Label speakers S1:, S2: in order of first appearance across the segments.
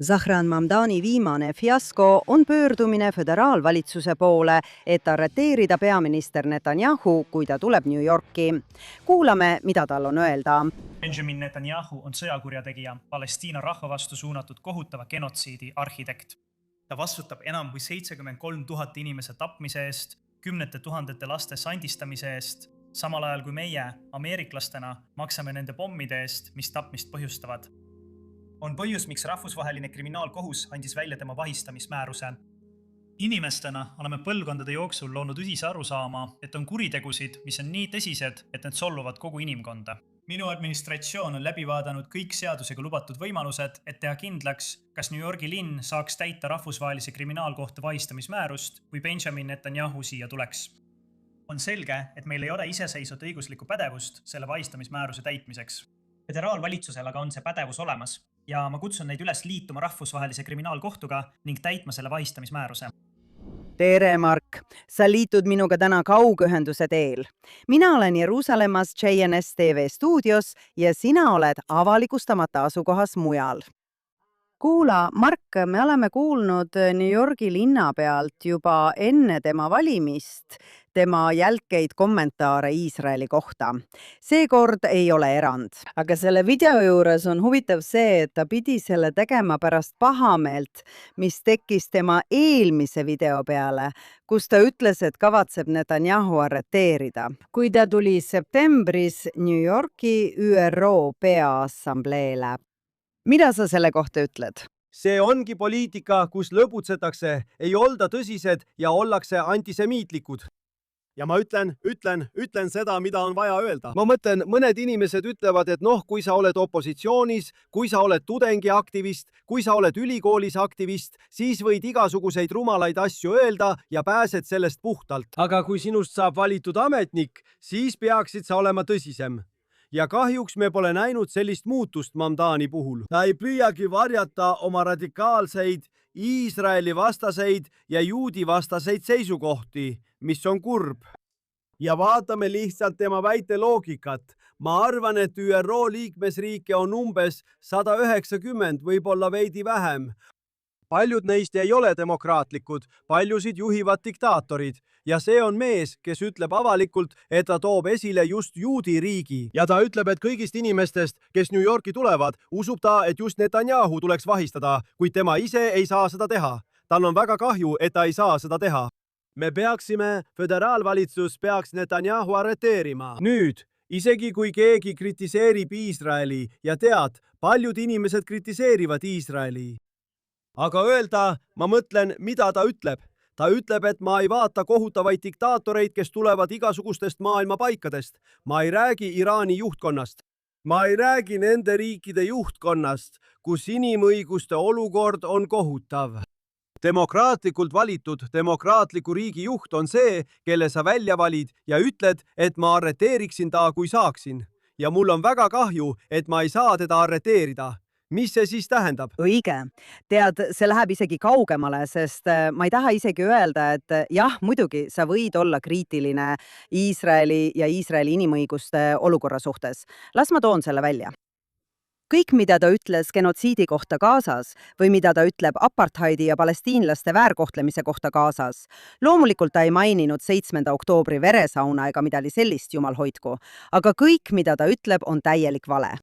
S1: Zahran Mamdani viimane fiasko on pöördumine föderaalvalitsuse poole, et arreteerida peaminister Netanyahu, kui ta tuleb New Yorki. Kuulame, mida tal on öelda.
S2: Benjamin Netanyahu on sõjakurjategija, Palestiina rahva vastu suunatud kohutava genotsiidi arhitekt. Ta vastutab enam kui 73 000 inimese tapmise eest, kümnete tuhandete laste sandistamise eest, samal ajal kui meie, ameeriklastena, maksame nende pommide eest, mis tapmist põhjustavad. On põhjus, miks rahvusvaheline kriminaalkohus andis välja tema vahistamismääruse. Inimestena oleme põlvkondade jooksul loonud ühise arusaama, et on kuritegusid, mis on nii tõsised, et need solvuvad kogu inimkonda. Minu administratsioon on läbi vaadanud kõik seadusega lubatud võimalused, et teha kindlaks, kas New Yorgi linn saaks täita rahvusvahelise kriminaalkohtu vahistamismäärust, kui Benjamin Netanyahu siia tuleks. On selge, et meil ei ole iseseisvat õiguslikku pädevust selle vahistamismääruse täitmiseks. Föderaalvalitsusel aga on see pädevus olemas ja ma kutsun neid üles liituma rahvusvahelise kriminaalkohtuga ning täitma selle vahistamismääruse.
S1: Tere, Mark! Sa liitud minuga täna kaugühenduse teel. Mina olen Jeruusalemmas JNS TV stuudios ja sina oled avalikustamata asukohas mujal. Kuula, Mark, me oleme kuulnud New Yorgi linnapealt juba enne tema valimist tema jälkeid kommentaare Iisraeli kohta. Seekord ei ole erand. Aga selle video juures on huvitav see, et ta pidi selle tegema pärast pahameelt, mis tekkis tema eelmise video peale, kus ta ütles, et kavatseb Netanyahu arreteerida. Kui ta tuli septembris New Yorki ÜRO Peaassambleele. Mida sa selle kohta ütled?
S3: See ongi poliitika, kus lõbutsetakse, ei olda tõsised ja ollakse antisemiitlikud. Ja ma ütlen seda, mida on vaja öelda. Ma mõtlen, mõned inimesed ütlevad, et kui sa oled opositsioonis, kui sa oled tudengiaktivist, kui sa oled ülikoolis aktivist, siis võid igasuguseid rumalaid asju öelda ja pääsed sellest puhtalt. Aga kui sinust saab valitud ametnik, siis peaksid sa olema tõsisem. Ja kahjuks me pole näinud sellist muutust Mamdani puhul. Ta ei püüagi varjata oma radikaalseid, Iisraeli vastaseid ja juudi vastaseid seisukohti, mis on kurb. Ja vaatame lihtsalt tema väite loogikat. Ma arvan, et ÜRO liikmesriike on umbes 190, võib-olla veidi vähem. Paljud neist ei ole demokraatlikud, paljusid juhivad diktaatorid. Ja see on mees, kes ütleb avalikult, et ta toob esile just juudi riigi. Ja ta ütleb, et kõigist inimestest, kes New Yorki tulevad, usub ta, et just Netanyahu tuleks vahistada, kuid tema ise ei saa seda teha. Tal on väga kahju, et ta ei saa seda teha. Me föderaalvalitsus peaks Netanyahu arreteerima. Nüüd, isegi kui keegi kritiseerib Iisraeli ja tead, paljud inimesed kritiseerivad Iisraeli. Aga öelda, ma mõtlen, mida ta ütleb. Ta ütleb, et ma ei vaata kohutavaid diktaatoreid, kes tulevad igasugustest maailma paikadest. Ma ei räägi Iraani juhtkonnast. Ma ei räägi nende riikide juhtkonnast, kus inimõiguste olukord on kohutav. Demokraatlikult valitud demokraatliku riigi juht on see, kelle sa välja valid ja ütled, et ma arreteeriksin ta, kui saaksin. Ja mul on väga kahju, et ma ei saa teda arreteerida. Mis see siis tähendab?
S1: Õige. Tead, see läheb isegi kaugemale, sest ma ei taha isegi öelda, et jah, muidugi sa võid olla kriitiline Iisraeli ja Iisraeli inimõiguste olukorra suhtes. Las ma toon selle välja. Kõik, mida ta ütles genotsiidi kohta Gazas või mida ta ütleb apartheidi ja palestiinlaste väärkohtlemise kohta Gazas. Loomulikult ta ei maininud 7. oktoobri veresauna ega midagi sellist, jumal hoidku, aga kõik, mida ta ütleb, on täielik vale.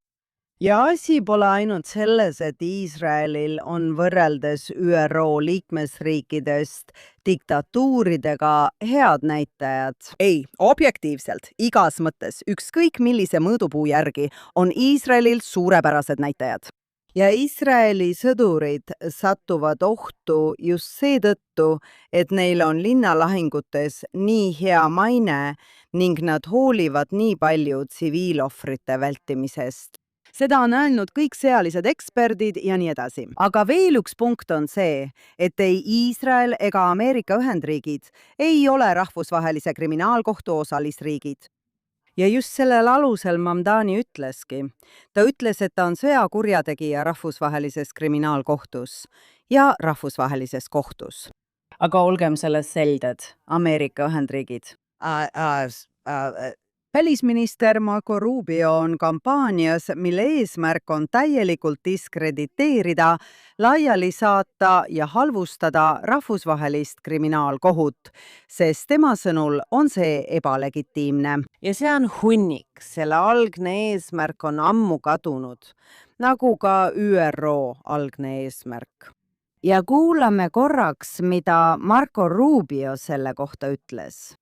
S1: Ja asi pole ainult selles, et Iisraelil on võrreldes ÜRO liikmesriikidest diktatuuridega head näitajad. Ei, objektiivselt, igas mõttes, ükskõik millise mõõdupuu järgi, on Iisraelil suurepärased näitajad. Ja Iisraeli sõdurid satuvad ohtu just seetõttu, et neil on linnalahingutes nii hea maine ning nad hoolivad nii palju tsiviilohvrite vältimisest. Seda on öelnud kõik sõjalised eksperdid ja nii edasi. Aga veel üks punkt on see, et ei Iisrael ega Ameerika Ühendriigid ei ole rahvusvahelise kriminaalkohtu osalisriigid. Ja just sellel alusel Mamdani ütleski. Ta ütles, et ta on sõjakurjategija rahvusvahelises kriminaalkohtus ja rahvusvahelises kohtus. Aga olgem selles selged, Ameerika Ühendriigid. välisminister Marco Rubio on kampaanias, mille eesmärk on täielikult diskrediteerida, laiali saata ja halvustada rahvusvahelist kriminaalkohut, sest tema sõnul on see ebalegitiimne. Ja see on hunnik, selle algne eesmärk on ammu kadunud, nagu ka ÜRO algne eesmärk. Ja kuulame korraks, mida Marco Rubio selle kohta ütles.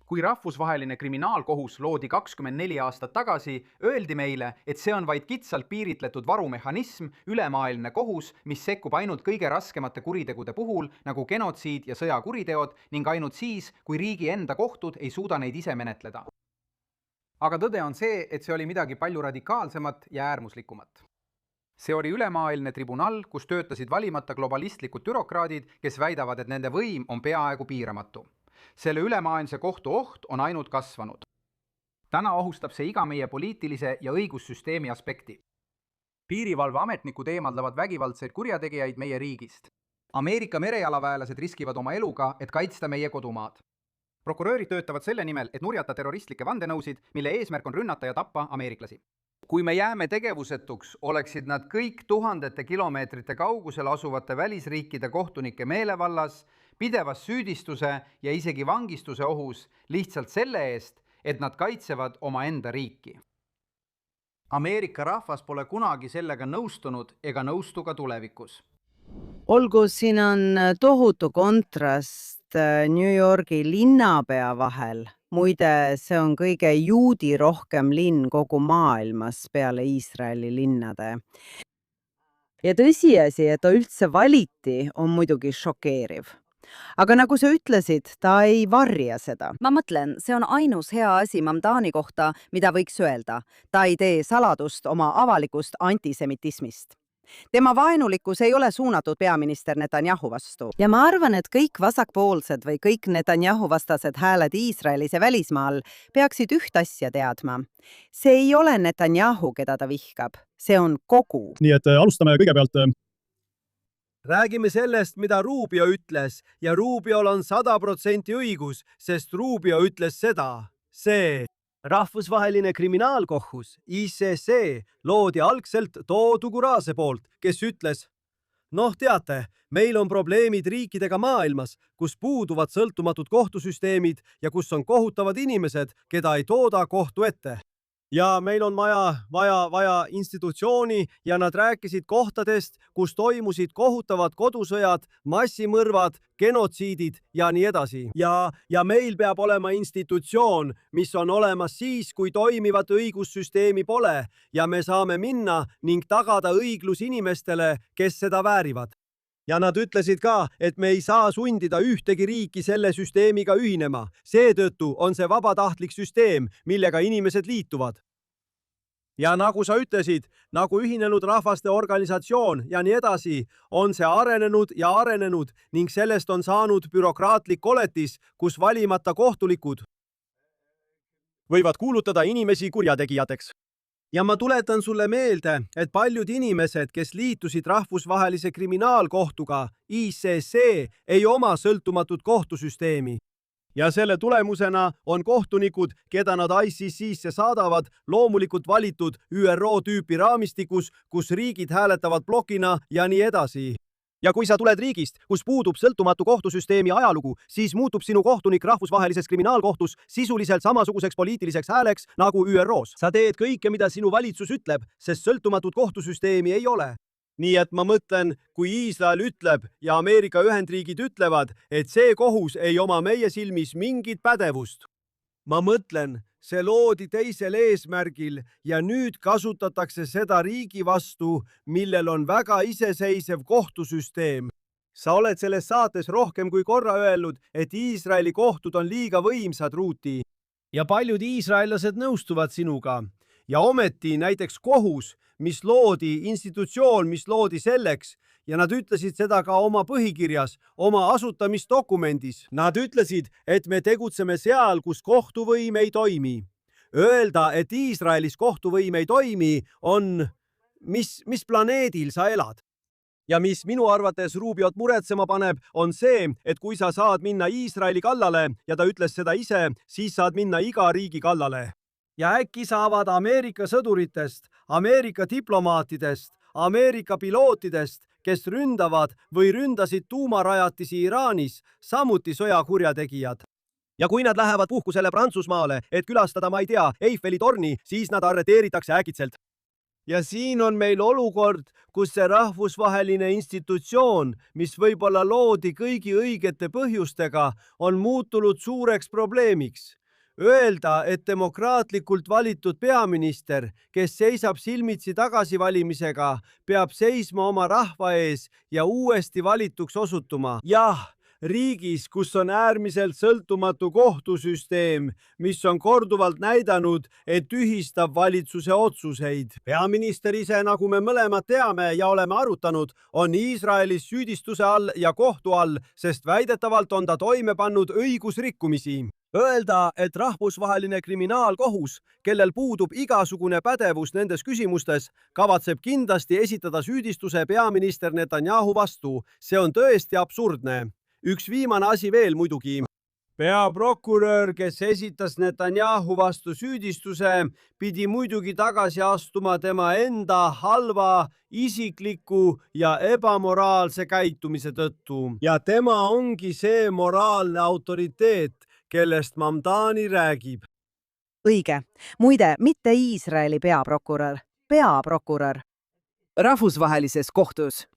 S4: Kui rahvusvaheline kriminaalkohus loodi 24 aastat tagasi, öeldi meile, et see on vaid kitsalt piiritletud varumehhanism, ülemaailmne kohus, mis sekkub ainult kõige raskemate kuritegude puhul, nagu genotsiid ja sõjakuriteod, ning ainult siis, kui riigi enda kohtud ei suuda neid ise menetleda. Aga tõde on see, et see oli midagi palju radikaalsemat ja äärmuslikumat. See oli ülemaailmne tribunal, kus töötasid valimata globalistlikud bürokraadid, kes väidavad, et nende võim on peaaegu piiramatu. Selle ülemaailmse kohtu oht on ainult kasvanud. Täna ohustab see iga meie poliitilise ja õigussüsteemi aspekti. Piirivalveametnikud eemaldavad vägivaldseid kurjategijaid meie riigist. Ameerika merejalaväelased riskivad oma eluga, et kaitsta meie kodumaad. Prokuröörid töötavad selle nimel, et nurjata terroristlikke vandenõusid, mille eesmärk on rünnata ja tappa ameeriklasi. Kui me jääme tegevusetuks, oleksid nad kõik tuhandete kilomeetrite kaugusel asuvate välisriikide kohtunike meelevallas, pidevas süüdistuse ja isegi vangistuse ohus lihtsalt selle eest, et nad kaitsevad oma enda riiki. Ameerika rahvas pole kunagi sellega nõustunud ega nõustu ka tulevikus.
S1: Olgu, siin on tohutu kontrast New Yorgi linnapea vahel. Muide, see on kõige juudi rohkem linn kogu maailmas peale Iisraeli linnade. Ja tõsiasi, et ta üldse valiti, on muidugi šokeeriv. Aga nagu sa ütlesid, ta ei varja seda. Ma mõtlen, see on ainus hea asi Mamdani kohta, mida võiks öelda. Ta ei tee saladust oma avalikust antisemitismist. Tema vaenulikkus ei ole suunatud peaminister Netanyahu vastu. Ja ma arvan, et kõik vasakpoolsed või kõik Netanyahu vastased hääled Iisraelis ja välismaal peaksid üht asja teadma. See ei ole Netanyahu, keda ta vihkab. See on kogu.
S3: Nii et alustame kõigepealt. Räägime sellest, mida Rubio ütles ja Rubiol on 100% õigus, sest Rubio ütles seda. See rahvusvaheline kriminaalkohus, ICC, loodi algselt Toodu Kurase poolt, kes ütles, teate, meil on probleemid riikidega maailmas, kus puuduvad sõltumatud kohtusüsteemid ja kus on kohutavad inimesed, keda ei tooda kohtu ette. Ja meil on vaja institutsiooni ja nad rääkisid kohtadest, kus toimusid kohutavad kodusõjad, massimõrvad, genotsiidid ja nii edasi. Ja meil peab olema institutsioon, mis on olemas siis, kui toimivat õigussüsteemi pole ja me saame minna ning tagada õiglus inimestele, kes seda väärivad. Ja nad ütlesid ka, et me ei saa sundida ühtegi riiki selle süsteemiga ühinema. Seetõttu on see vabatahtlik süsteem, millega inimesed liituvad. Ja nagu sa ütlesid, nagu Ühinenud Rahvaste Organisatsioon ja nii edasi, on see arenenud ning sellest on saanud bürokraatlik koletis, kus valimata kohtulikud võivad kuulutada inimesi kurjategijateks. Ja ma tuletan sulle meelde, et paljud inimesed, kes liitusid rahvusvahelise kriminaalkohtuga, ICC, ei oma sõltumatut kohtusüsteemi. Ja selle tulemusena on kohtunikud, keda nad ICC-sse saadavad, loomulikult valitud ÜRO tüüpi raamistikus, kus riigid hääletavad blokina ja nii edasi. Ja kui sa tuled riigist, kus puudub sõltumatu kohtusüsteemi ajalugu, siis muutub sinu kohtunik rahvusvahelises kriminaalkohtus sisuliselt samasuguseks poliitiliseks hääleks nagu ÜROs. Sa teed kõike, mida sinu valitsus ütleb, sest sõltumatut kohtusüsteemi ei ole. Nii et ma mõtlen, kui Iisrael ütleb ja Ameerika Ühendriigid ütlevad, et see kohus ei oma meie silmis mingit pädevust. Ma mõtlen, see loodi teisel eesmärgil ja nüüd kasutatakse seda riigi vastu, millel on väga iseseisev kohtusüsteem. Sa oled selles saates rohkem kui korra öelnud, et Iisraeli kohtud on liiga võimsad, Ruuti. Ja paljud iisraellased nõustuvad sinuga. Ja ometi näiteks kohus, institutsioon, mis loodi selleks, ja nad ütlesid seda ka oma põhikirjas, oma asutamisdokumendis. Nad ütlesid, et me tegutseme seal, kus kohtuvõim ei toimi. Öelda, et Iisraelis kohtuvõim ei toimi, on, mis planeedil sa elad? ja mis minu arvates Rubiot muretsema paneb, on see, et kui sa saad minna Iisraeli kallale ja ta ütles seda ise, siis saad minna iga riigi kallale. ja äkki saavad Ameerika sõduritest, Ameerika diplomaatidest, Ameerika pilootidest, kes ründavad või ründasid tuumarajatisi Iraanis, samuti sõjakurjategijad. ja kui nad lähevad puhkusele Prantsusmaale, et külastada, ma ei tea, Eiffeli torni, siis nad arreteeritakse äkitselt. ja siin on meil olukord, kus see rahvusvaheline institutsioon, mis võib-olla loodi kõigi õigete põhjustega, on muutunud suureks probleemiks. Öelda, et demokraatlikult valitud peaminister, kes seisab silmitsi tagasivalimisega, peab seisma oma rahva ees ja uuesti valituks osutuma. jah, riigis, kus on äärmiselt sõltumatu kohtusüsteem, mis on korduvalt näidanud, et tühistab valitsuse otsuseid. peaminister ise, nagu me mõlemad teame ja oleme arutanud, on Iisraelis süüdistuse all ja kohtu all, sest väidetavalt on ta toime pannud õigusrikkumisi. Öelda, et rahvusvaheline kriminaalkohus, kellel puudub igasugune pädevus nendes küsimustes, kavatseb kindlasti esitada süüdistuse peaminister Netanyahu vastu, see on tõesti absurdne. Üks viimane asi veel muidugi. Peaprokurör, kes esitas Netanyahu vastu süüdistuse, pidi muidugi tagasi astuma tema enda halva, isikliku ja ebamoraalse käitumise tõttu. ja tema ongi see moraalne autoriteet, kellest Mamdani räägib.
S1: õige. muide, mitte Iisraeli peaprokurör rahvusvahelises kohtus.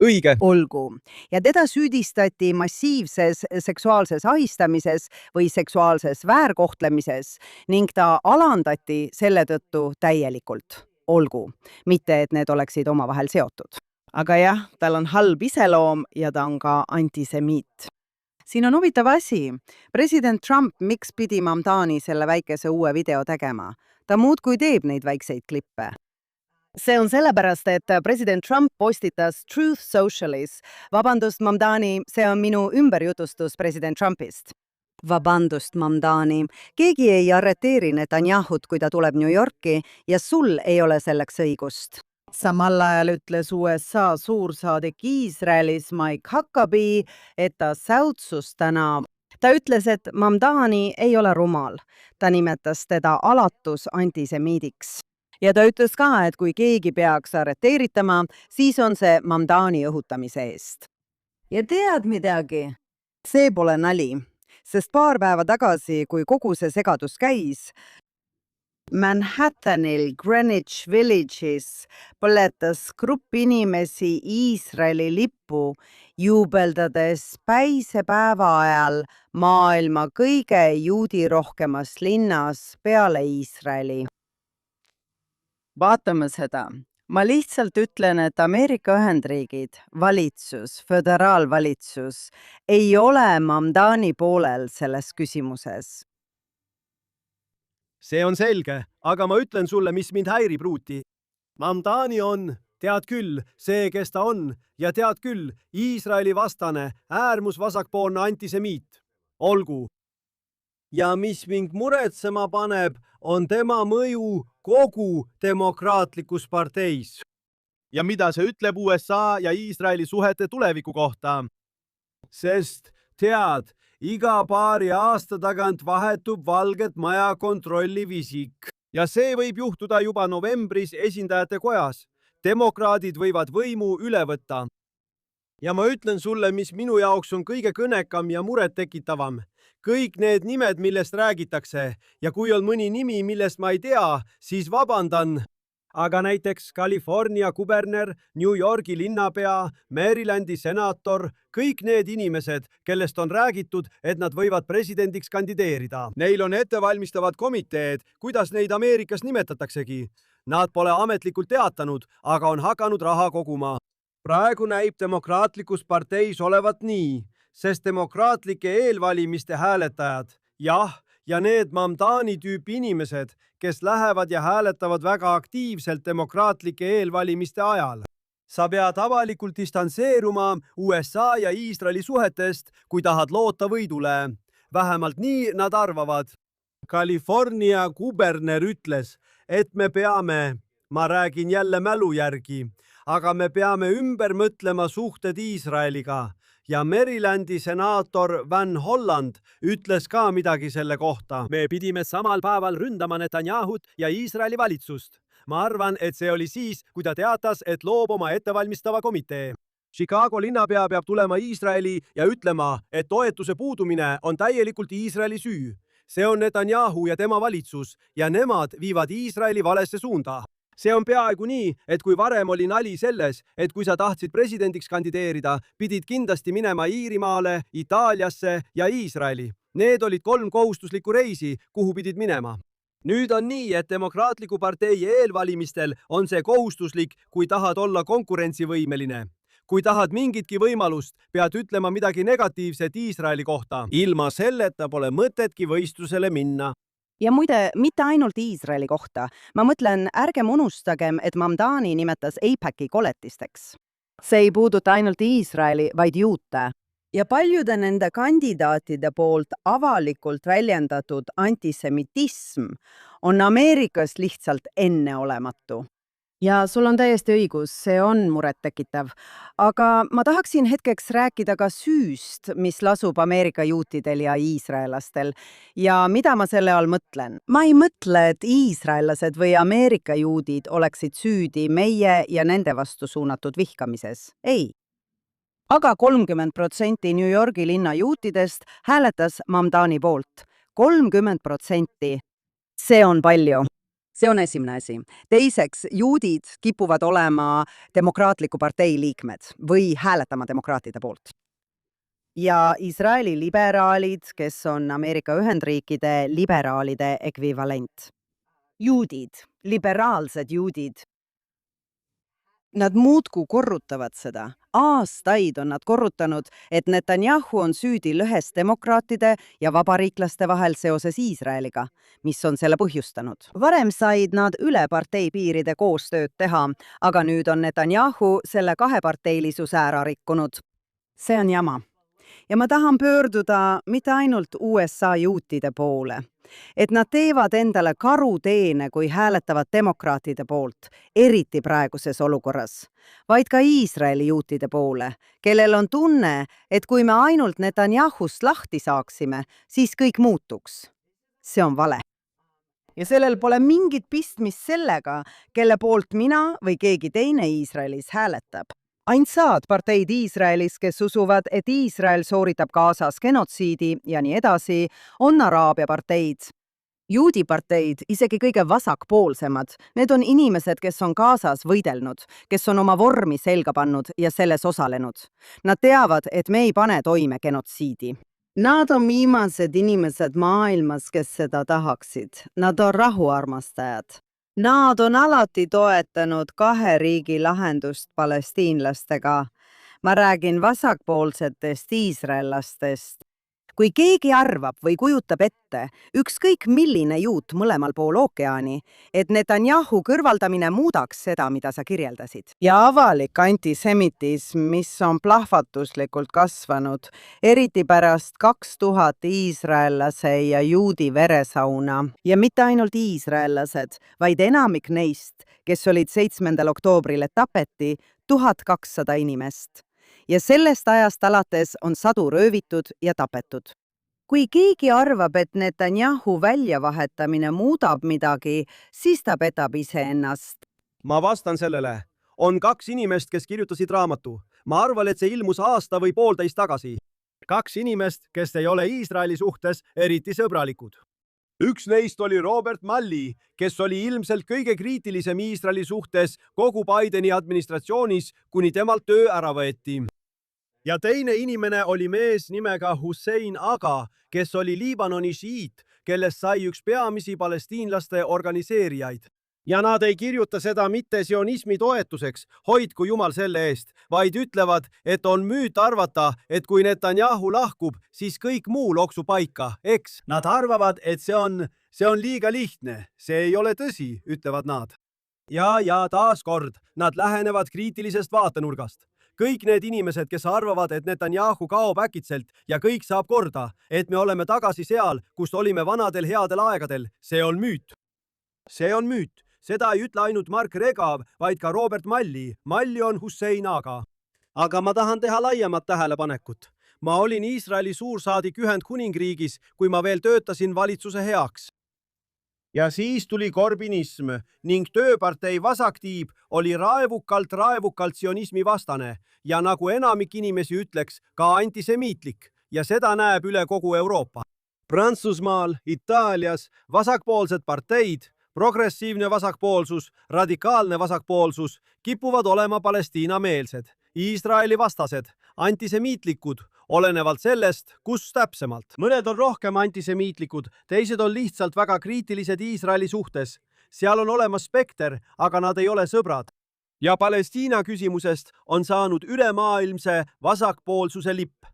S3: õige.
S1: olgu. ja teda süüdistati massiivses seksuaalses ahistamises või seksuaalses väärkohtlemises ning ta alandati selle tõttu täielikult. olgu. mitte, et need oleksid omavahel seotud. aga jah, tal on halb iseloom ja ta on ka antisemiit. siin on huvitav asi. President Trump, miks pidi Mamdani selle väikese uue video tegema? Ta muudkui teeb neid väikseid klippe. See on sellepärast, et president Trump postitas Truth Socialis. Vabandust, Mamdani, see on minu ümberjutustus president Trumpist. Vabandust, Mamdani, keegi ei arreteeri Netanyahut, kui ta tuleb New Yorki ja sul ei ole selleks õigust. Samal ajal ütles USA suursaadik Iisraelis Mike Huckabee, et ta säutsus täna. Ta ütles, et Mamdani ei ole rumal. Ta nimetas teda alatus antisemiidiks. Ja ta ütles ka, et kui keegi peaks arreteeritama, siis on see Mamdani õhutamise eest. Ja tead midagi? See pole nali, sest paar päeva tagasi, kui kogu see segadus käis, Manhattanil Greenwich Village'is põletas grupp inimesi Iisraeli lippu, juubeldades päisepäeva ajal maailma kõige juudirohkemas linnas peale Iisraeli. Vaatame seda. Ma lihtsalt ütlen, et Ameerika Ühendriigid, valitsus, föderaalvalitsus ei ole Mamdani poolel selles küsimuses.
S3: See on selge, aga ma ütlen sulle, mis mind häirib, Ruuti. Mamdani on, tead küll, see, kes ta on, ja tead küll, Iisraeli vastane, äärmusvasakpoolne antisemiit. Olgu. Ja mis mind muretsema paneb, on tema mõju kogu demokraatlikus parteis. Ja mida see ütleb USA ja Iisraeli suhete tuleviku kohta? Sest tead, iga paari aasta tagant vahetub Valget Maja kontrolliv isik. Ja see võib juhtuda juba novembris esindajate kojas. Demokraadid võivad võimu üle võtta. Ja ma ütlen sulle, mis minu jaoks on kõige kõnekam ja murettekitavam. Kõik need nimed, millest räägitakse, ja kui on mõni nimi, millest ma ei tea, siis vabandan. Aga näiteks California kuberner, New Yorgi linnapea, Marylandi senaator, kõik need inimesed, kellest on räägitud, et nad võivad presidendiks kandideerida. Neil on ettevalmistavad komiteed, kuidas neid Ameerikas nimetataksegi. Nad pole ametlikult teatanud, aga on hakanud raha koguma. Praegu näib demokraatlikus parteis olevat nii, sest demokraatlike eelvalimiste hääletajad, jah, ja need Mamdani tüüpi inimesed, kes lähevad ja hääletavad väga aktiivselt demokraatlike eelvalimiste ajal. Sa pead avalikult distantseeruma USA ja Iisraeli suhetest, kui tahad loota võidule. Vähemalt nii nad arvavad. California kuberner ütles, et me peame, ma räägin jälle mälu järgi, aga me peame ümber mõtlema suhted Iisraeliga ja Marylandi senaator Van Holland ütles ka midagi selle kohta. me pidime samal päeval ründama Netanyahut ja Iisraeli valitsust. ma arvan, et see oli siis, kui ta teatas, et loob oma ettevalmistava komitee. Chicago linnapea peab tulema Iisraeli ja ütlema, et toetuse puudumine on täielikult Iisraeli süü. see on Netanyahu ja tema valitsus ja nemad viivad Iisraeli valesse suunda. see on peaaegu nii, et kui varem oli nali selles, et kui sa tahtsid presidendiks kandideerida, pidid kindlasti minema Iirimaale, Itaaliasse ja Iisraeli. Need olid 3 kohustuslikku reisi, kuhu pidid minema. Nüüd on nii, et Demokraatliku partei eelvalimistel on see kohustuslik, kui tahad olla konkurentsivõimeline. Kui tahad mingitki võimalust, pead ütlema midagi negatiivset Iisraeli kohta. Ilma selleta pole mõtetki võistlusele minna.
S1: Ja muide, mitte ainult Iisraeli kohta. Ma mõtlen, ärgem unustagem, et Mamdani nimetas AIPAC-i koletisteks. See ei puuduta ainult Iisraeli, vaid juute. Ja paljude nende kandidaatide poolt avalikult väljendatud antisemitism on Ameerikas lihtsalt enneolematu. Ja sul on täiesti õigus, see on murettekitav. Aga ma tahaksin hetkeks rääkida ka süüst, mis lasub Ameerika juutidel ja iisraelastel. Ja mida ma selle all mõtlen? Ma ei mõtle, et iisraellased või Ameerika juudid oleksid süüdi meie ja nende vastu suunatud vihkamises. Ei. Aga 30% New Yorgi linna juutidest hääletas Mamdani poolt. 30%. See on palju. See on esimene asi. Teiseks, juudid kipuvad olema Demokraatliku partei liikmed või hääletama demokraatide poolt. Ja Iisraeli liberaalid, kes on Ameerika Ühendriikide liberaalide ekvivalent. Juudid, liberaalsed juudid. Nad muudkui korrutavad seda. Aastaid on nad korrutanud, et Netanyahu on süüdi lõhes demokraatide ja vabariiklaste vahel seoses Iisraeliga, mis on selle põhjustanud. Varem said nad üle parteipiiride koostööd teha, aga nüüd on Netanyahu selle kaheparteilisuse ära rikkunud. See on jama. Ja ma tahan pöörduda mitte ainult USA juutide poole, et nad teevad endale karuteene, kui hääletavad demokraatide poolt, eriti praeguses olukorras, vaid ka Iisraeli juutide poole, kellel on tunne, et kui me ainult Netanyahust lahti saaksime, siis kõik muutuks. See on vale. Ja sellel pole mingit pistmist sellega, kelle poolt mina või keegi teine Iisraelis hääletab. Ainsad parteid Iisraelis, kes usuvad, et Iisrael sooritab Gazas genotsiidi ja nii edasi, on Araabia parteid. Juudi parteid, isegi kõige vasakpoolsemad, need on inimesed, kes on Gazas võidelnud, kes on oma vormi selga pannud ja selles osalenud. Nad teavad, et me ei pane toime genotsiidi. Nad on viimased inimesed maailmas, kes seda tahaksid. Nad on rahuarmastajad. Nad on alati toetanud 2 riigi lahendust palestiinlastega. Ma räägin vasakpoolsetest iisraellastest. Kui keegi arvab või kujutab ette, ükskõik milline juut mõlemal pool ookeani, et Netanyahu kõrvaldamine muudaks seda, mida sa kirjeldasid. Ja avalik antisemitism, mis on plahvatuslikult kasvanud, eriti pärast 2000 iisraellase ja juudi veresauna. Ja mitte ainult iisraellased, vaid enamik neist, kes olid 7. oktoobril tapeti, 1200 inimest. Ja sellest ajast alates on sadu röövitud ja tapetud. Kui keegi arvab, et Netanyahu väljavahetamine muudab midagi, siis ta petab iseennast.
S3: Ma vastan sellele. On 2 inimest, kes kirjutasid raamatu. Ma arvan, et see ilmus aasta või 1,5 tagasi. 2 inimest, kes ei ole Iisraeli suhtes eriti sõbralikud. Üks neist oli Robert Malley, kes oli ilmselt kõige kriitilisem Iisraeli suhtes kogu Bideni administratsioonis, kuni temalt töö ära võeti. Ja teine inimene oli mees nimega Hussein Aga, kes oli Liibanoni šiit, kellest sai üks peamisi palestiinlaste organiseerijaid. Ja nad ei kirjuta seda mitte sionismi toetuseks, hoidku jumal selle eest, vaid ütlevad, et on müüt arvata, et kui Netanyahu lahkub, siis kõik muu loksub paika, eks? Nad arvavad, et see on liiga lihtne. See ei ole tõsi, ütlevad nad. Ja taas kord, nad lähenevad kriitilisest vaatenurgast. Kõik need inimesed, kes arvavad, et Netanyahu kaob äkitselt ja kõik saab korda, et me oleme tagasi seal, kust olime vanadel headel aegadel, see on müüt. See on müüt. seda ei ütle ainult Mark Regav, vaid ka Robert Malli. Malli on Hussein Aga. Aga ma tahan teha laiemat tähelepanekut. Ma olin Iisraeli suursaadik Ühendkuningriigis, kui ma veel töötasin valitsuse heaks. Ja siis tuli korbinism ning tööpartei vasaktiib oli raevukalt sionismi vastane ja nagu enamik inimesi ütleks, ka antisemiitlik ja seda näeb üle kogu Euroopa. Prantsusmaal, Itaalias vasakpoolsed parteid, progressiivne vasakpoolsus, radikaalne vasakpoolsus kipuvad olema Palestiina-meelsed, Iisraeli vastased, antisemiitlikud, olenevalt sellest, kus täpsemalt. Mõned on rohkem antisemiitlikud, teised on lihtsalt väga kriitilised Iisraeli suhtes. Seal on olemas spekter, aga nad ei ole sõbrad. Ja Palestiina küsimusest on saanud ülemaailmse vasakpoolsuse lipp.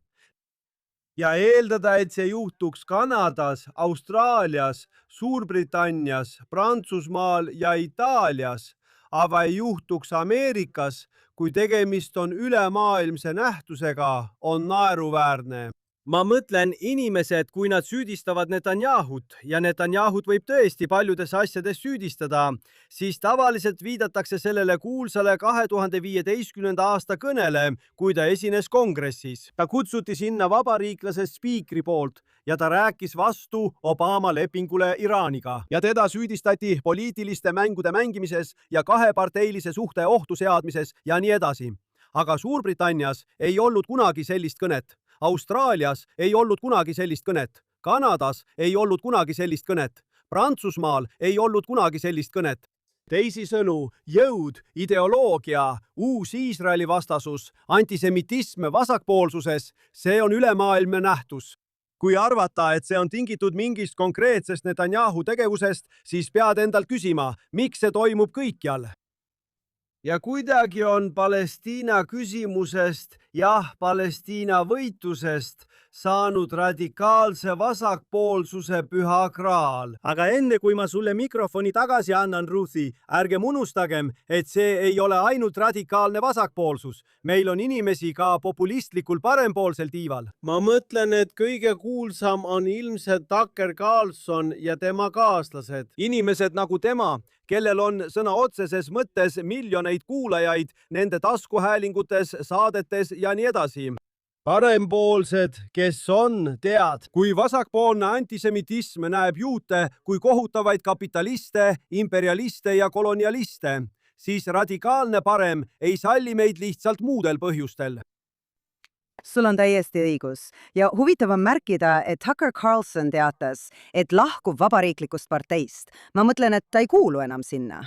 S3: Ja eeldada, et see juhtuks Kanadas, Austraalias, Suurbritannias, Prantsusmaal ja Itaalias, aga ei juhtuks Ameerikas, kui tegemist on ülemaailmse nähtusega, on naeruväärne. Ma mõtlen inimesed, kui nad süüdistavad Netanyahut ja Netanyahut võib tõesti paljudes asjades süüdistada, siis tavaliselt viidatakse sellele kuulsale 2015. aasta kõnele, kui ta esines kongressis. Ta kutsuti sinna vabariiklase spiikri poolt ja ta rääkis vastu Obama lepingule Iraaniga. Ja teda süüdistati poliitiliste mängude mängimises ja kaheparteilise suhte ohtu seadmises ja nii edasi. Aga Suurbritannias ei olnud kunagi sellist kõnet. Austraalias ei olnud kunagi sellist kõnet. Kanadas ei olnud kunagi sellist kõnet. Prantsusmaal ei olnud kunagi sellist kõnet. Teisisõnu, jõud, ideoloogia, uus Iisraeli vastasus, antisemitism vasakpoolsuses, see on ülemaailmne nähtus. Kui arvata, et see on tingitud mingist konkreetsest Netanyahu tegevusest, siis pead endalt küsima, miks see toimub kõikjal. Ja kuidagi on Palestiina küsimusest, Palestiina võitlusest saanud radikaalse vasakpoolsuse püha kraal. Aga enne kui ma sulle mikrofoni tagasi annan, Ruthi, ärgem unustagem, et see ei ole ainult radikaalne vasakpoolsus. Meil on inimesi ka populistlikul parempoolsel tiival. Ma mõtlen, et kõige kuulsam on ilmselt Tucker Carlson ja tema kaaslased. Inimesed nagu tema, kellel on sõna otseses mõttes miljoneid kuulajaid nende taskuhäälingutes, saadetes ja nii edasi. Parempoolsed, kes on, tead, kui vasakpoolne antisemitism näeb juute kui kohutavaid kapitaliste, imperialiste ja kolonialiste, siis radikaalne parem ei salli meid lihtsalt muudel põhjustel.
S1: Sul on täiesti õigus ja huvitav on märkida, et Tucker Carlson teatas, et lahkub vabariiklikust parteist. Ma mõtlen, et ta ei kuulu enam sinna.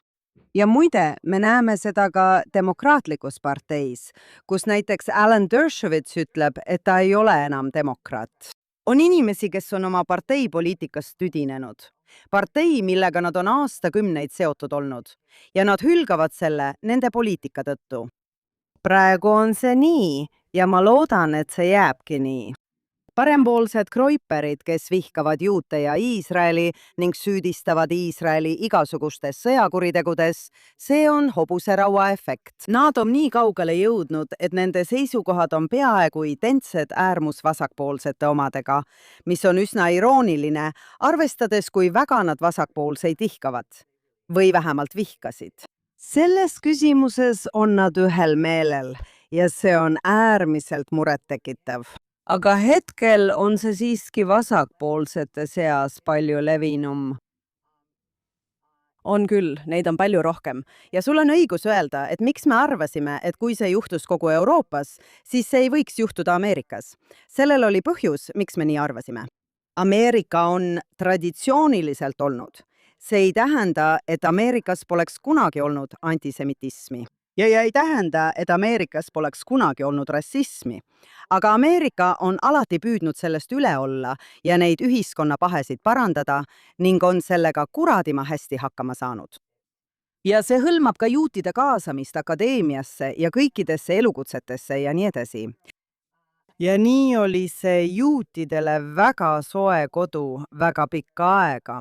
S1: Ja muide, me näeme seda ka demokraatlikus parteis, kus näiteks Alan Dershowitz ütleb, et ta ei ole enam demokraat. On inimesi, kes on oma parteipoliitikast tüdinenud. Partei, millega nad on aastakümneid seotud olnud. Ja nad hülgavad selle nende poliitika tõttu. Praegu on see nii ja ma loodan, et see jääbki nii. Parempoolsed kroiperid, kes vihkavad juute ja Iisraeli ning süüdistavad Iisraeli igasugustes sõjakuritegudes, see on hobuseraua efekt. Nad on nii kaugele jõudnud, et nende seisukohad on peaaegu identsed äärmusvasakpoolsete omadega, mis on üsna irooniline, arvestades, kui väga nad vasakpoolseid vihkavad. Või vähemalt vihkasid. Selles küsimuses on nad ühel meelel ja see on äärmiselt murettekitav. Aga hetkel on see siiski vasakpoolsete seas palju levinum. On küll, neid on palju rohkem. Ja sul on õigus öelda, et miks me arvasime, et kui see juhtus kogu Euroopas, siis see ei võiks juhtuda Ameerikas. Sellel oli põhjus, miks me nii arvasime. Ameerika on traditsiooniliselt olnud. See ei tähenda, et Ameerikas poleks kunagi olnud antisemitismi. Ja ei tähenda, et Ameerikas poleks kunagi olnud rassismi. Aga Ameerika on alati püüdnud sellest üle olla ja neid ühiskonnapahesid parandada ning on sellega kuradima hästi hakkama saanud. Ja see hõlmab ka juutide kaasamist akadeemiasse ja kõikidesse elukutsetesse ja nii edasi. Ja nii oli see juutidele väga soe kodu väga pikka aega.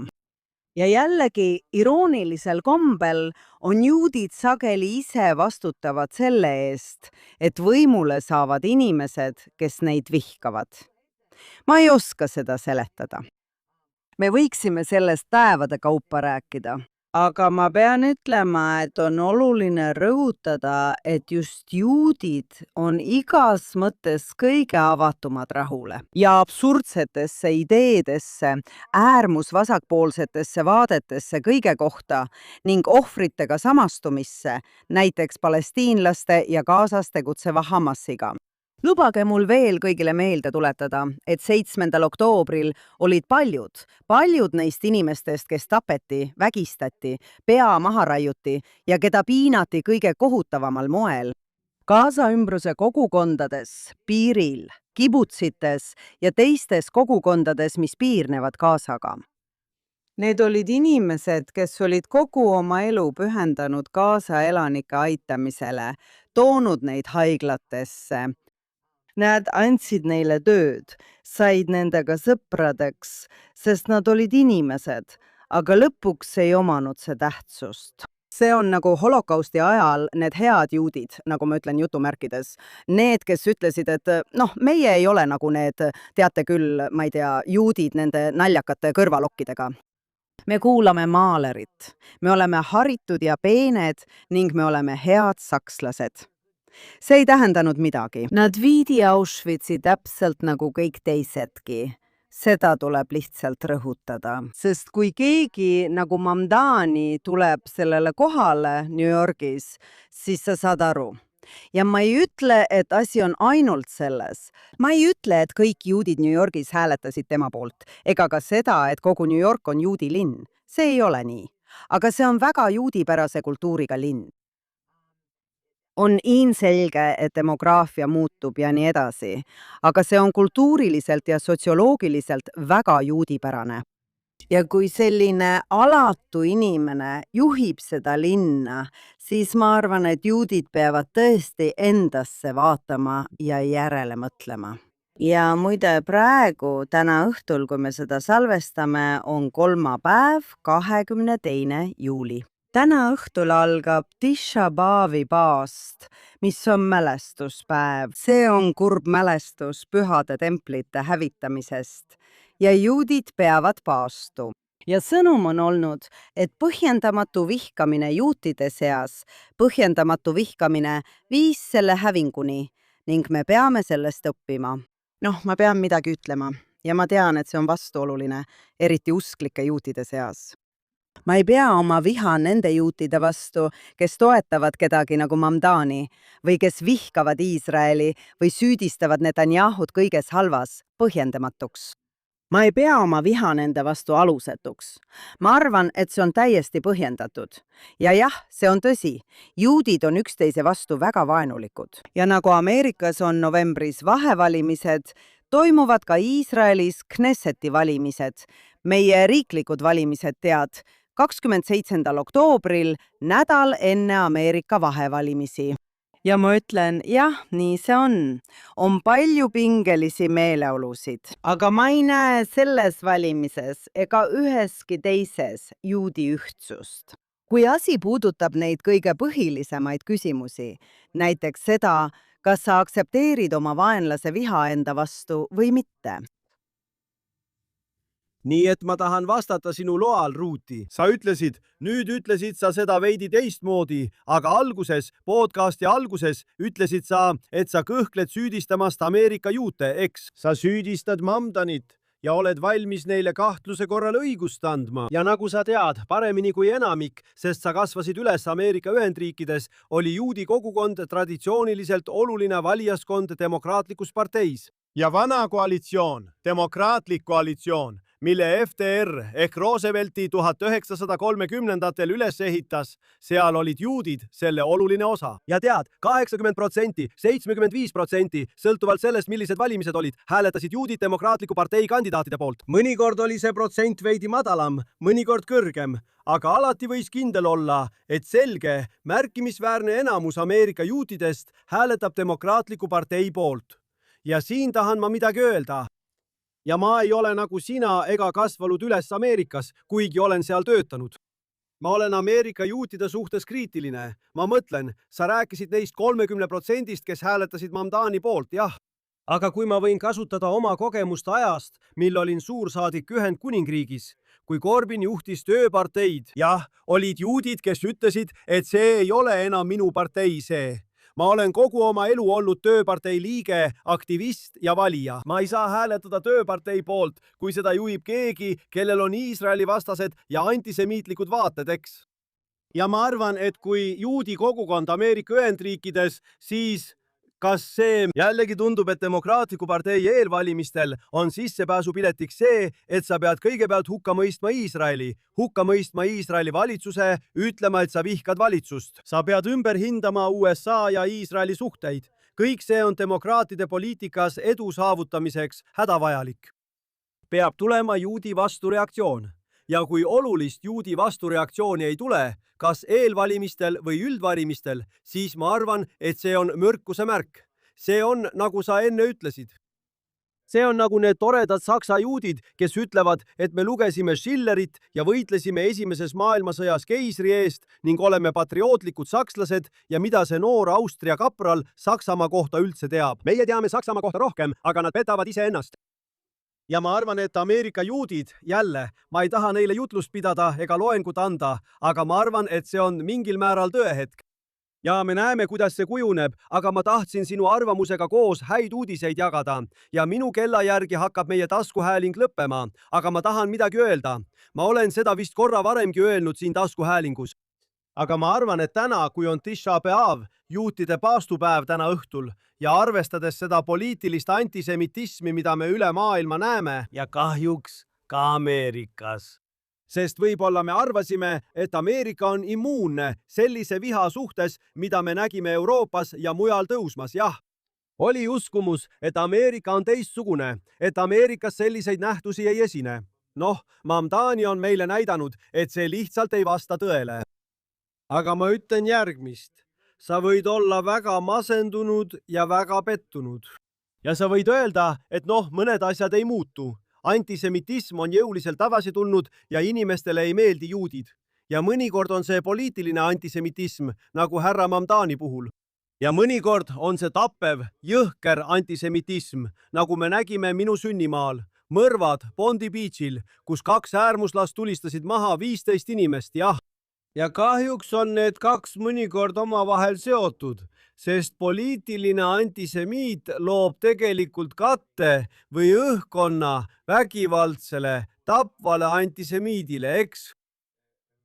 S1: Ja jällegi, iroonilisel kombel on juudid sageli ise vastutavad selle eest, et võimule saavad inimesed, kes neid vihkavad. Ma ei oska seda seletada. Me võiksime sellest päevade kaupa rääkida, Aga ma pean ütlema, et on oluline rõhutada, et just juudid on igas mõttes kõige avatumad rahule ja absurdsetesse ideedesse, äärmusvasakpoolsetesse vaadetesse kõige kohta ning ohvritega samastumisse, näiteks palestiinlaste ja Gazas tegutseva Hamasiga. Lubage mul veel kõigile meelde tuletada, et 7. oktoobril olid paljud neist inimestest, kes tapeti, vägistati, pea maha raiuti ja keda piinati kõige kohutavamal moel. Gaza ümbruse kogukondades, piiril, kibutsites ja teistes kogukondades, mis piirnevad Gazaga. Need olid inimesed, kes olid kogu oma elu pühendanud Gaza elanike aitamisele, toonud neid haiglatesse. Nad andsid neile tööd, said nendega sõpradeks, sest nad olid inimesed, aga lõpuks ei omanud see tähtsust. See on nagu holokausti ajal need head juudid, nagu ma ütlen jutumärkides. Need, kes ütlesid, et meie ei ole nagu need, teate küll, ma ei tea, juudid nende naljakate kõrvalokkidega. Me kuulame maalerit, me oleme haritud ja peened ning me oleme head sakslased. See ei tähendanud midagi. Nad viidi Auschwitzi täpselt nagu kõik teisedki. Seda tuleb lihtsalt rõhutada. Sest kui keegi nagu Mamdani tuleb sellele kohale New Yorgis, siis sa saad aru. Ja ma ei ütle, et asi on ainult selles. Ma ei ütle, et kõik juudid New Yorgis hääletasid tema poolt, ega ka seda, et kogu New York on juudi linn. See ei ole nii. Aga see on väga juudipärase kultuuriga linn. On ilmselge, et demograafia muutub ja nii edasi, aga see on kultuuriliselt ja sotsioloogiliselt väga juudipärane. Ja kui selline alatu inimene juhib seda linna, siis ma arvan, et juudid peavad tõesti endasse vaatama ja järele mõtlema. Ja muide praegu, täna õhtul, kui me seda salvestame, on kolmapäev, 22. juuli. Täna õhtul algab Tisha B'Avi paast, mis on mälestuspäev. See on kurb mälestus pühade templite hävitamisest ja juudid peavad paastu. Ja sõnum on olnud, et põhjendamatu vihkamine juutide seas, põhjendamatu vihkamine viis selle hävinguni ning me peame sellest õppima. Ma pean midagi ütlema ja ma tean, et see on vastuoluline, eriti usklike juutide seas. Ma ei pea oma viha nende juutide vastu, kes toetavad kedagi nagu Mamdani või kes vihkavad Iisraeli või süüdistavad Netanyahut kõiges halvas, põhjendamatuks. Ma ei pea oma viha nende vastu alusetuks. Ma arvan, et see on täiesti põhjendatud. Ja jah, see on tõsi. Juudid on üksteise vastu väga vaenulikud. Ja nagu Ameerikas on novembris vahevalimised, toimuvad ka Iisraelis Knesseti valimised. Meie riiklikud valimised 27. oktoobril, nädal enne Ameerika vahevalimisi. Ja ma ütlen, jah, nii see on. On palju pingelisi meeleolusid, aga ma ei näe selles valimises ega üheski teises juudi ühtsust. Kui asi puudutab neid kõige põhilisemaid küsimusi, näiteks seda, kas sa aktsepteerid oma vaenlase viha enda vastu või mitte.
S3: Nii et ma tahan vastata sinu loal, Ruuti. Sa nüüd ütlesid sa seda veidi teistmoodi, aga podcasti alguses ütlesid sa, et sa kõhkled süüdistamast Ameerika juute, eks? Sa süüdistad Mamdanit ja oled valmis neile kahtluse korral õigust andma. Ja nagu sa tead, paremini kui enamik, sest sa kasvasid üles Ameerika Ühendriikides, oli juudi kogukond traditsiooniliselt oluline valijaskond demokraatlikus parteis. Ja vana koalitsioon, demokraatlik koalitsioon, mille FDR ehk Roosevelti 1930-ndatel üles ehitas, seal olid juudid selle oluline osa. Ja tead, 80%, 75%, sõltuvalt sellest, millised valimised olid, hääletasid juudid demokraatliku partei kandidaatide poolt. Mõnikord oli see protsent veidi madalam, mõnikord kõrgem, aga alati võis kindel olla, et selge, märkimisväärne enamus Ameerika juutidest hääletab demokraatliku partei poolt. Ja siin tahan ma midagi öelda. Ja ma ei ole nagu sina ega kasvanud üles Ameerikas, kuigi olen seal töötanud. Ma olen Ameerika juutide suhtes kriitiline. Ma mõtlen, sa rääkisid neist 30%, kes hääletasid Mamdani poolt, jah. Aga kui ma võin kasutada oma kogemust ajast, mil olin suursaadik Ühendkuningriigis, kui Corbyn juhtis tööparteid. Jah, olid juudid, kes ütlesid, et see ei ole enam minu partei see. Ma olen kogu oma elu olnud tööpartei liige, aktivist ja valija. Ma ei saa hääletada tööpartei poolt, kui seda juhib keegi, kellel on Iisraeli vastased ja antisemiitlikud vaated, eks. Ja ma arvan, et kui juudi kogukond Ameerika Ühendriikides, siis kas see jällegi tundub, et demokraatliku partei eelvalimistel on sissepääsupiletiks see, et sa pead kõigepealt hukka mõistma Iisraeli valitsuse, ütlema, et sa vihkad valitsust. Sa pead ümber hindama USA ja Iisraeli suhteid. Kõik see on demokraatide poliitikas edu saavutamiseks hädavajalik. Peab tulema juudi vastureaktsioon. Ja kui olulist juudi vastureaktsiooni ei tule, kas eelvalimistel või üldvalimistel, siis ma arvan, et see on mürkuse märk. See on, nagu sa enne ütlesid. See on nagu need toredad saksa juudid, kes ütlevad, et me lugesime Schillerit ja võitlesime esimeses maailmasõjas keisri eest ning oleme patriootlikud sakslased ja mida see noor Austria kapral Saksamaa kohta üldse teab. Meie teame Saksamaa kohta rohkem, aga nad petavad iseennast. Ja ma arvan, et Ameerika juudid, jälle, ma ei taha neile jutlust pidada ega loengut anda, aga ma arvan, et see on mingil määral tõehetk. Ja me näeme, kuidas see kujuneb, aga ma tahtsin sinu arvamusega koos häid uudiseid jagada ja minu kella järgi hakkab meie taskuhääling lõppema, aga ma tahan midagi öelda. Ma olen seda vist korra varemgi öelnud siin taskuhäälingus. Aga ma arvan, et täna, kui on Tisha B'Av, juutide paastupäev täna õhtul, ja arvestades seda poliitilist antisemitismi, mida me üle maailma näeme, ja kahjuks ka Ameerikas. Sest võib-olla me arvasime, et Ameerika on immuunne sellise viha suhtes, mida me nägime Euroopas ja mujal tõusmas, jah. Oli uskumus, et Ameerika on teistsugune, et Ameerikas selliseid nähtusi ei esine. Noh, Mamdani on meile näidanud, et see lihtsalt ei vasta tõele. Aga ma ütlen järgmist. Sa võid olla väga masendunud ja väga pettunud. Ja sa võid öelda, et mõned asjad ei muutu. Antisemitism on jõuliselt tagasi tulnud ja inimestele ei meeldi juudid. Ja mõnikord on see poliitiline antisemitism, nagu härra Mamdani puhul. Ja mõnikord on see tappev, jõhker antisemitism, nagu me nägime minu sünnimaal. Mõrvad Bondi Beachil, kus 2 äärmuslast tulistasid maha 15 inimest, jah. Ja kahjuks on need 2 mõnikord omavahel seotud, sest poliitiline antisemiit loob tegelikult katte või õhkkonna vägivaldsele, tapvale antisemiidile, eks?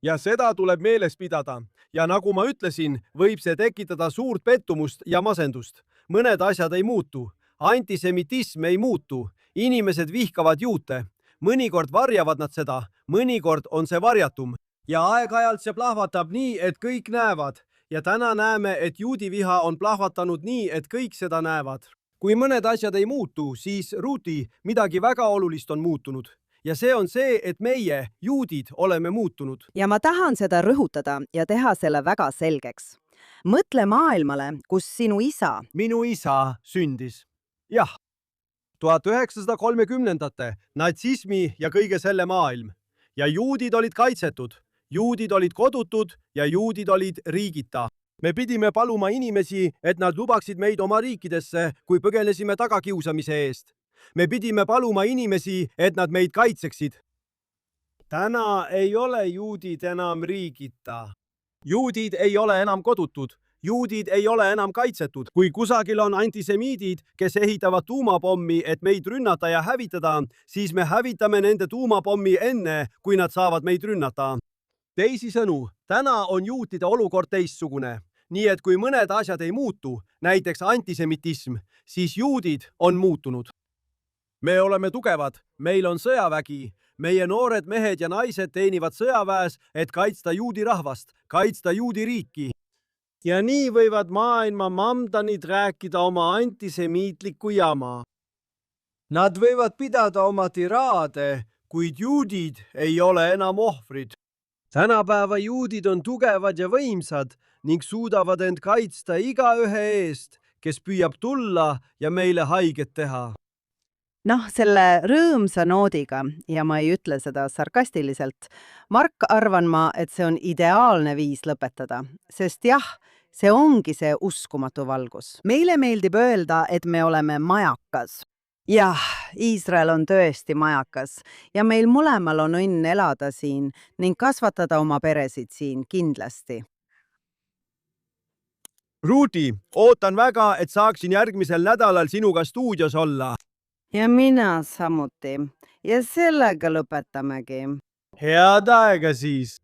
S3: Ja seda tuleb meeles pidada. Ja nagu ma ütlesin, võib see tekitada suurt pettumust ja masendust. Mõned asjad ei muutu. Antisemitism ei muutu. Inimesed vihkavad juute. Mõnikord varjavad nad seda, mõnikord on see varjatum. Ja aeg-ajalt see plahvatab nii, et kõik näevad. Ja täna näeme, et juudi viha on plahvatanud nii, et kõik seda näevad. Kui mõned asjad ei muutu, siis Ruuti midagi väga olulist on muutunud. Ja see on see, et meie, juudid, oleme muutunud.
S1: Ja ma tahan seda rõhutada ja teha selle väga selgeks. Mõtle maailmale, kus sinu isa...
S3: Minu isa sündis. Jah. 1930-ndate natsismi ja kõige selle maailm. Ja juudid olid kaitsetud. Juudid olid kodutud ja juudid olid riigita. Me pidime paluma inimesi, et nad lubaksid meid oma riikidesse, kui põgenesime tagakiusamise eest. Me pidime paluma inimesi, et nad meid kaitseksid. Täna ei ole juudid enam riigita. Juudid ei ole enam kodutud. Juudid ei ole enam kaitsetud. Kui kusagil on antisemiidid, kes ehitavad tuumapommi, et meid rünnata ja hävitada, siis me hävitame nende tuumapommi enne, kui nad saavad meid rünnata. Teisisõnu, täna on juutide olukord teistsugune. Nii et kui mõned asjad ei muutu, näiteks antisemitism, siis juudid on muutunud. Me oleme tugevad, meil on sõjavägi, meie noored mehed ja naised teenivad sõjaväes, et kaitsta juudi rahvast, kaitsta juudi riiki. Ja nii võivad maailma mamdanid rääkida oma antisemiitliku jama. Nad võivad pidada oma tiraade, kuid juudid ei ole enam ohvrid. Tänapäeva juudid on tugevad ja võimsad ning suudavad end kaitsta igaühe eest, kes püüab tulla ja meile haiget teha.
S1: Selle rõõmsa noodiga, ja ma ei ütle seda sarkastiliselt, Mark, arvan ma, et see on ideaalne viis lõpetada, sest jah, see ongi see uskumatu valgus. Meile meeldib öelda, et me oleme majakas. jah, Iisrael on tõesti majakas ja meil mõlemal on õnn elada siin ning kasvatada oma peresid siin kindlasti.
S3: Ruudi, ootan väga, et saaksin järgmisel nädalal sinuga stuudios olla.
S1: Ja mina samuti. Ja sellega lõpetamegi.
S3: Head aega siis!